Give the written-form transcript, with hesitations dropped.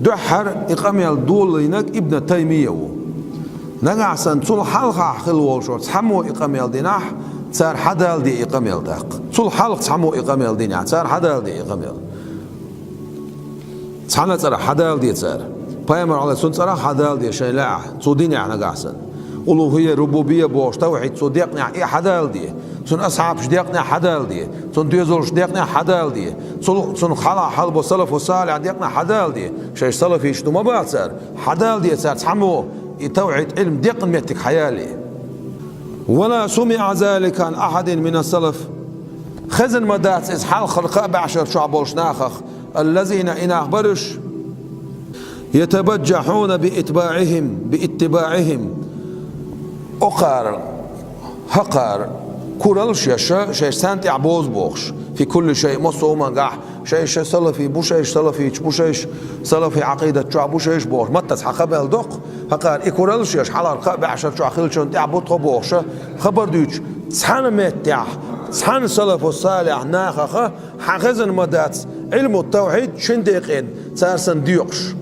دحر إقامل دول لينك ابن تيمية نجعسن صل حلقة خلوه شو تحمو إقامل دينح صار حدال دي إقامل داق صل حلقة تحمو إقامل دينح صار حدال دي إقامل صحنا صار حدال دي صار بيامر على سن صار حدال دي شيء لا صديني عنا جعسن ألوهية ربوبية بوش توحيد صديقنا إيه حدال دي سن أصحاب شديقنا حدال دي سن ديزول شديقنا حدال دي سن خلا حلب وسلف وصالح ديقنا حدال دي شيء سلفي شنو ما بعد صار حدال دي صار تحمو توعيد علم ديقن ميتك حيالي ولا سمع ذلك عن أحد من السلف خزن مدات إسحال خلقاء بعشر شعبولش ناخخ الذين إن أخبرش يتبجحون باتباعهم أقار هقار كورلش يشا شيء سانتي عبوز بوخش في كل شيء مصوما قاح شيء سلفي بوشيش سلفي بوشيش سلفي عقيدة شو بوشيش بوش متى حقبل دق هقار إكورلش يش حلال قاب عشر شو أخيل شو تعبوت بوخش خبر دوش سحن متع سحن سلف الصالح ناخخ حخزن مدات علم التوحيد شندقين سارسن ديوش